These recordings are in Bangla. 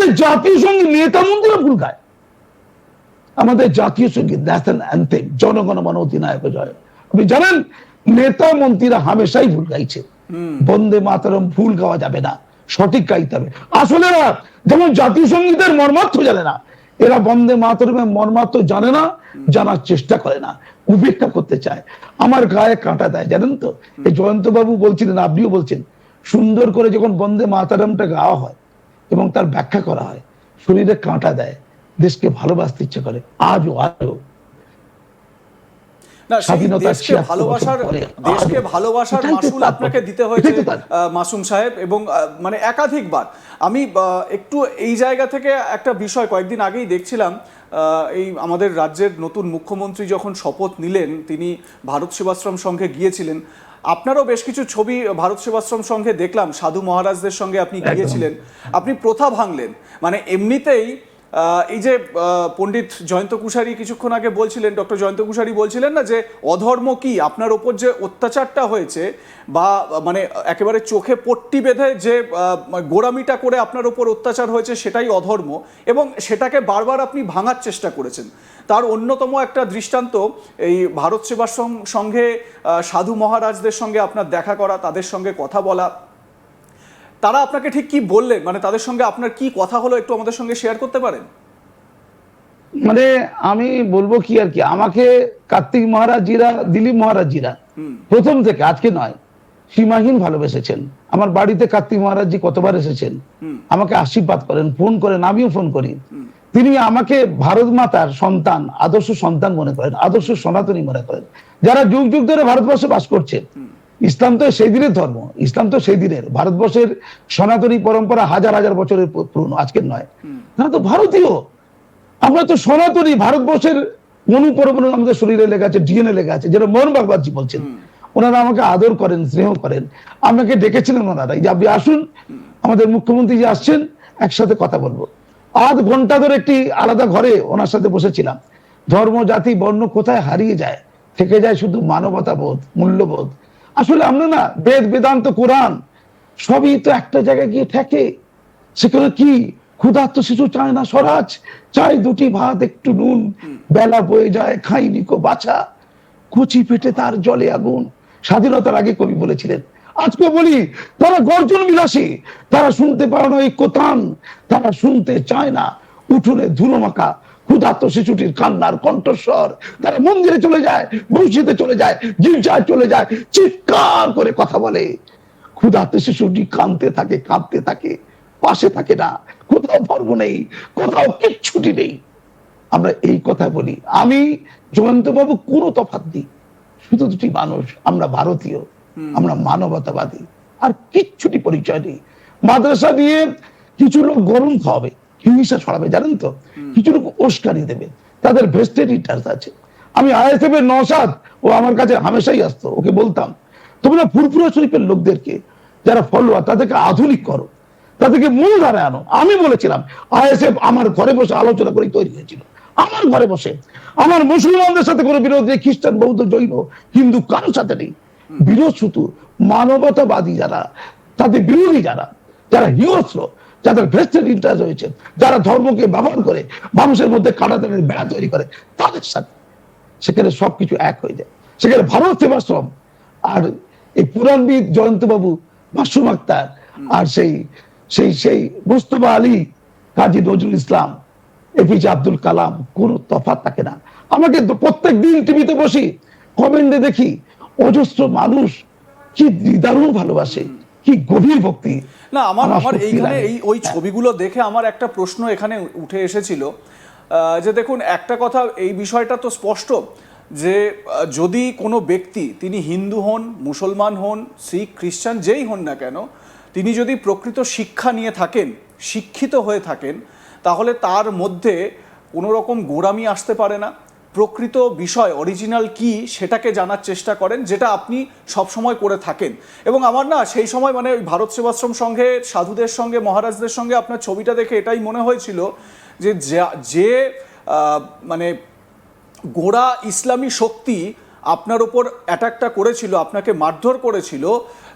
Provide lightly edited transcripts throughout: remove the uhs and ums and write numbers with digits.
আমাদের জাতীয় সঙ্গীত নেতা মন্ত্রীরা ভুল গায়। আমাদের জাতীয় সঙ্গীত ন্যাশনাল অ্যান্থেম জনগণ মন অধিনায়ক জয়, আপনি জানেন নেতা মন্ত্রীরা হামেশাই ভুল গাইছে। বন্দে মাতরম ভুল গাওয়া যাবে না, সঠিক গাইতে হবে। আসলে এরা যেমন জাতীয় সঙ্গীতের মর্মার্থ জানে না, এরা বন্দে মাতরমের মর্মার্থ জানে না, জানার চেষ্টা করে না, উপেক্ষা করতে চায়। আমার গায়ে কাঁটা দেয় জানেন তো। এই জয়ন্ত বাবু বলছিলেন, আপনিও বলছেন, সুন্দর করে যখন বন্দে মাতরমটা গাওয়া হয় এবং তার ব্যাখ্যা করা হয়, শরীরে কাঁটা দেয়, দেশকে ভালোবাসতে ইচ্ছে করে। আজও দেশকে ভালোবাসার মাসুল আপনাকে দিতে হয়েছে মাসুম সাহেব, এবং মানে একাধিকবার। আমি একটু এই জায়গা থেকে একটা বিষয় কয়েকদিন আগেই দেখছিলাম, এই আমাদের রাজ্যের নতুন মুখ্যমন্ত্রী যখন শপথ নিলেন, তিনি ভারত সেবাশ্রম সংঘে গিয়েছিলেন। আপনারও বেশ কিছু ছবি ভারত সেবাশ্রম সংঘে দেখলাম, সাধু মহারাজদের সঙ্গে আপনি গিয়েছিলেন, আপনি প্রথা ভাঙলেন। মানে এমনিতেই এই যে পণ্ডিত জয়ন্ত কুশারী কিছুক্ষণ আগে বলছিলেন, ডক্টর জয়ন্ত কুশারী বলছিলেন না যে অধর্ম কি, আপনার ওপর যে অত্যাচারটা হয়েছে বা মানে একেবারে চোখে পট্টি বেঁধে যে গোড়ামিটা করে আপনার ওপর অত্যাচার হয়েছে সেটাই অধর্ম, এবং সেটাকে বারবার আপনি ভাঙার চেষ্টা করেছেন। তার অন্যতম একটা দৃষ্টান্ত এই ভারত সেবাশ্রম সংঘে সাধু মহারাজদের সঙ্গে আপনার দেখা করা, তাদের সঙ্গে কথা বলা। তারা আপনাকে ঠিক কি বললেন, মানে তাদের সঙ্গে আপনার কি কথা হলো, একটু আমাদের সঙ্গে শেয়ার করতে পারেন? মানে আমি বলবো কি আর কি, আমাকে কার্তিক মহারাজজিরা, দিলীপ মহারাজজিরা প্রথম থেকে, আজকে নয়, সীমাহীন ভালোবেসেছেন। আমার বাড়িতে কার্তিক মহারাজজি কতবার এসেছেন, আমাকে আশীর্বাদ করেন, ফোন করেন, আমিও ফোন করি। তিনি আমাকে ভারত মাতার সন্তান, আদর্শ সন্তান মনে করেন, আদর্শ সনাতনী মনে করেন, যারা যুগ যুগ ধরে ভারতবর্ষে বাস করছে। ইসলাম তো সেই দিনের ধর্ম, ইসলাম তো সেই দিনের, ভারতবর্ষের সনাতনী পরম্পরা হাজার হাজার বছরের পুরনো, আজকের নয়। তারা তো ভারতীয়, আমরা তো সনাতনী। ভারতবর্ষের অনুপরবন আমাদের শরীরে লেগে আছে, ডিএনএ লেগে আছে, যেটা মোহন ভাগবতজি বলছেন। ওনারা আমাকে আদর করেন, স্নেহ করেন। আমাকে ডেকেছিলেন ওনারা, যে আপনি আসুন, আমাদের মুখ্যমন্ত্রী যে আসছেন, একসাথে কথা বলবো। 8 ঘন্টা ধরে একটি আলাদা ঘরে ওনার সাথে বসেছিলাম। ধর্ম, জাতি, বর্ণ কোথায় হারিয়ে যায়, থেকে যায় শুধু মানবতা বোধ, মূল্যবোধ। আসলে আমরা না বেদ, বেদান্ত, কোরআন সবই তো একটা জায়গায় গিয়ে ঠেকে। সেখানে কি ক্ষুধার্ত শিশু চায় না স্বরাজ, চায় 2টি ভাত, একটু নুন, বেলা বয়ে যায়, খাইনি কো বাছা, কচি পেটে তার জলে আগুন। স্বাধীনতার আগে কবি বলেছিলেন। আজকে বলি, তারা গর্জন বিলাসী, তারা শুনতে পায় না কোতান, তারা শুনতে চায় না উঠোনে ধুলো মাখা ক্ষুধার্ত শিশুটির কান্নার কণ্ঠস্বর। তারা মন্দিরে চলে যায়, মসজিদে চলে যায়, গির্জায় চলে যায়, চিৎকার করে কথা বলে। ক্ষুধার্ত শিশুটি কাঁদতে থাকে, কাঁদতে থাকে, পাশে থাকে না, কোথাও ধর্ম নেই, কোথাও কিচ্ছুটি নেই। আমরা এই কথা বলি। আমি জয়ন্ত বাবু কোনো তফাৎ নেই, শুধু 2টি মানুষ, আমরা ভারতীয়, আমরা মানবতাবাদী, আর কিচ্ছুটি পরিচয় নেই। মাদ্রাসা দিয়ে কিছু লোক গরম খাওয়াবে, হিংসা ছড়াবে, জানেন তো, কিছু লোক উস্কানি দেবে, তাদের ভেস্টেড ইন্টারেস্ট আছে। আমি আইএসএফ এর নওশাদ, ও আমার কাছে হামেশাই আসতো, ওকে বলতাম, তোমরা ফুরফুরা শরীফের লোকদেরকে, যারা ফলোয়ার, তাদেরকে আধুনিক করো, তাদেরকে মূল ধারায় আনো। আমি বলেছিলাম, আইএসএফ আমার ঘরে বসে আলোচনা করে তৈরি হয়েছিল, আমার ঘরে বসে। আমার মুসলমানদের সাথে কোনো বিরোধ নেই, খ্রিস্টান, বৌদ্ধ, জৈন, হিন্দু কারোর সাথে নেই। বিরোধ শুধু মানবতাবাদী যারা, তাদের বিরোধী যারা, যারা হিংস্র, যাদের ভেস্টেড ইন্টারেস্ট হয়েছে, যারা ধর্মকে ব্যবহার করে মানুষের মধ্যে কাটাতারের বেড়া তৈরি করে, তাদের সাথে। সেখানে সবকিছু এক হয়ে যায়। সেখানে ভারত সেবাশ্রম আর এই পুরাণবিদ জয়ন্ত বাবু, মাসুম আক্তার, আর সেই সেই সেই মুস্তফা আলী, কাজী নজরুল ইসলাম, এপিজে আব্দুল কালাম, কোনো তফাৎ থাকে না। আমাকে প্রত্যেক দিন টিভিতে বসি, কমেন্টে দেখি অজস্র মানুষ কি দারুণ ভালোবাসে, কি গভীর ভক্তি। না, আমার এইখানে ওই ছবিগুলো দেখে আমার একটা প্রশ্ন এখানে উঠে এসেছিল, যে দেখুন, একটা কথা, এই বিষয়টা তো স্পষ্ট যে যদি কোনো ব্যক্তি, তিনি হিন্দু হন, মুসলমান হন, শিখ, খ্রিস্টান, যেই হন না কেন, তিনি যদি প্রকৃত শিক্ষা নিয়ে থাকেন, শিক্ষিত হয়ে থাকেন, তাহলে তার মধ্যে কোনো রকম গোঁড়ামি আসতে পারে না। প্রকৃত বিষয়, অরিজিনাল কি, সেটাকে জানার চেষ্টা করেন, যেটা আপনি সবসময় করে থাকেন। এবং আমার না সেই সময়, মানে ওই ভারত সেবাশ্রম সংঘে সাধুদের সঙ্গে, মহারাজদের সঙ্গে আপনার ছবিটা দেখে এটাই মনে হয়েছিল যে মানে গোঁড়া ইসলামী শক্তি আপনার ওপর অ্যাটাকটা করেছিল, আপনাকে মারধর করেছিল,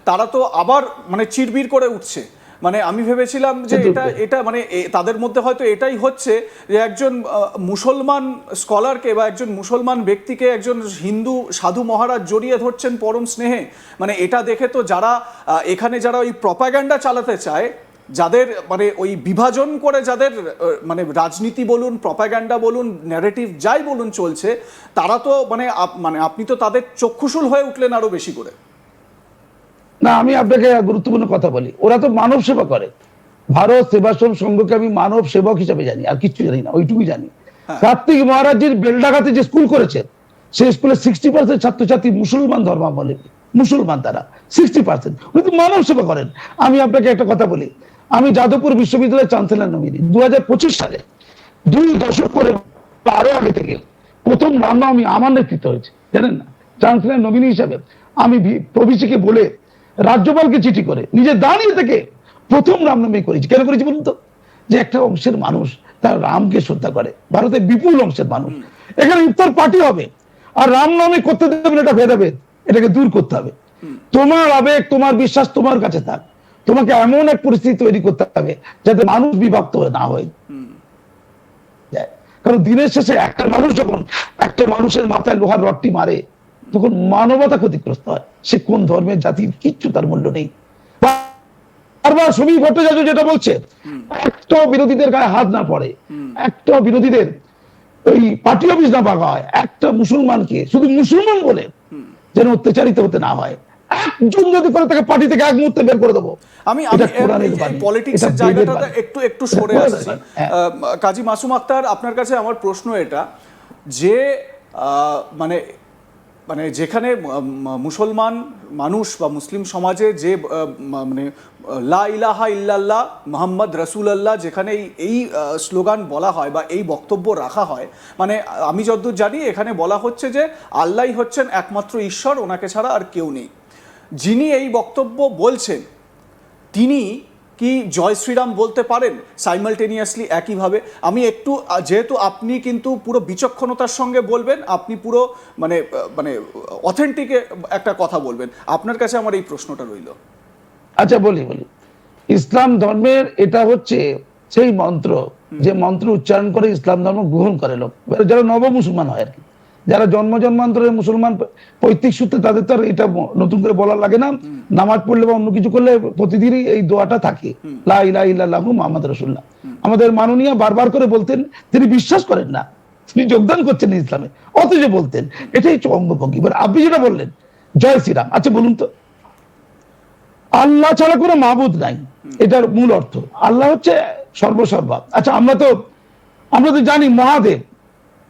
তারা তো আবার মানে চিরবির করে উঠছে। মানে আমি ভেবেছিলাম যে এটা মানে তাদের মধ্যে হয়তো এটাই হচ্ছে যে একজন মুসলমান স্কলারকে বা একজন মুসলমান ব্যক্তিকে একজন হিন্দু সাধু মহারাজ জড়িয়ে ধরছেন পরম স্নেহে, মানে এটা দেখে তো যারা এখানে যারা ওই প্রপাগ্যান্ডা চালাতে চায়, যাদের মানে ওই বিভাজন করে যাদের মানে রাজনীতি বলুন, প্রপাগ্যান্ডা বলুন, ন্যারেটিভ যাই বলুন চলছে, তারা তো মানে আপনি তো তাদের চক্ষুশূল হয়ে উঠলেন আরো বেশি করে। না, আমি আপনাকে গুরুত্বপূর্ণ কথা বলি, ওরা তো মানব সেবা করে। ভারত সেবাশ্রম সংঘকে আমি মানব সেবক হিসেবে জানি, আর কিছু জানি না, ওইটুকুই জানি। কার্তিক মহারাজজির বেলডাগাতে যে স্কুল করেছেন, সেই স্কুলে 60% ছাত্রছাত্রী মুসলমান ধর্মাবলম্বী, মুসলমান তারা 60%, উনি তো মানব সেবা করেন। আমি আপনাকে একটা কথা বলি, আমি যাদবপুর বিশ্ববিদ্যালয়ের চ্যান্সেলর নমিনি 2025 সালে, 2 দশক পরে আরো আগে থেকে প্রথম রামনবমী আমার নেতৃত্ব হয়েছে, জানেন না, চ্যান্সেলর নমিনি হিসাবে। আমি প্রভিসিকে বলে, রাজ্যপালকে চিঠি করে, নিজে দাঁড়িয়ে থেকে প্রথম রামনবমী করেছি। কেন করেছি বলুন তো? যে একটা অংশের মানুষ তার রামকে শ্রদ্ধা করে, ভারতের বিপুল অংশের মানুষ। এখানে ইফতার পার্টি হবে, আর রামনবমী করতে দেবেন, এটা ভেদাভেদ, এটাকে দূর করতে হবে। তোমার আবেগ, তোমার বিশ্বাস তোমার কাছে থাক, তোমাকে এমন এক পরিস্থিতি তৈরি করতে হবে যাতে মানুষ বিভক্ত না হয়। কারণ দিনের শেষে একটা মানুষ যখন একটা মানুষের মাথায় লোহার রডটি মারে, তখন মানবতা ক্ষতিগ্রস্ত হয়। সে কোন ধর্মের, জাতির, কিচ্ছু তার মূল্য নেই। বারবার শ্রমিক ভট্টাচার্য যেটা বলছে, একটা বিরোধীদের গায়ে হাত না পড়ে, একটা বিরোধীদের ওই পার্টি অফিস না ভাঙা হয়, একটা মুসলমানকে শুধু মুসলমান বলে যেন অত্যাচারিত হতে না হয়, একজন যদি করে তাকে পার্টি থেকে এক মুহূর্তে বের করে দেবো। আমি পলিটিক্সের জায়গাটাতে একটু সরে আসছি। কাজী মাসুম আক্তার, আপনার কাছে আমার প্রশ্ন এটা যে মানে মানে যেখানে মুসলমান মানুষ বা মুসলিম সমাজে যে মানে লা ইলাহা ইল্লাল্লাহ মুহাম্মদ রাসূলুল্লাহ যেখানে এই স্লোগান বলা হয় বা এই বক্তব্য রাখা হয়, মানে আমি যতদূর জানি এখানে বলা হচ্ছে যে আল্লাহই হচ্ছেন একমাত্র ঈশ্বর, ওনাকে ছাড়া আর কেউ নেই। যিনি এই বক্তব্য বলছেন তিনি কি জয় শ্রীরাম বলতে পারেন সাইমালটেনিয়াসলি একইভাবে? আমি একটু, যেহেতু আপনি কিন্তু পুরো বিচক্ষণতার সঙ্গে বলবেন, আপনি পুরো মানে মানে অথেন্টিক একটা কথা বলবেন, আপনার কাছে আমার এই প্রশ্নটা রইল। আচ্ছা, বলি ইসলাম ধর্মের এটা হচ্ছে সেই মন্ত্র, যে মন্ত্র উচ্চারণ করে ইসলাম ধর্ম গ্রহণ করে লোক, যারা নব মুসলমান হয় আর কি, যারা জন্মান্তরের মুসলমান পৈতৃক সূত্রে, তাদের তো আর এটা নতুন করে বলা লাগে না। নামাজ পড়লে বা অন্য কিছু করলে প্রতিদিনই এই দোয়াটা থাকে, লা ইলাহা ইল্লাল্লাহু মুহাম্মাদুর রাসূলুল্লাহ। আমাদের মাননীয় বারবার করে বলতেন, তিনি বিশ্বাস করেন না, তিনি যোগদান করছেন ইসলামে, অথচ বলতেন। এটাই অঙ্গভঙ্গি। এবার আপনি যেটা বললেন জয় শ্রীরাম, আচ্ছা বলুন তো, আল্লাহ ছাড়া কোনো মাবুদ নাই, এটার মূল অর্থ। আল্লাহ হচ্ছে সর্বসর্বা। আচ্ছা, আমরা তো জানি মহাদেব,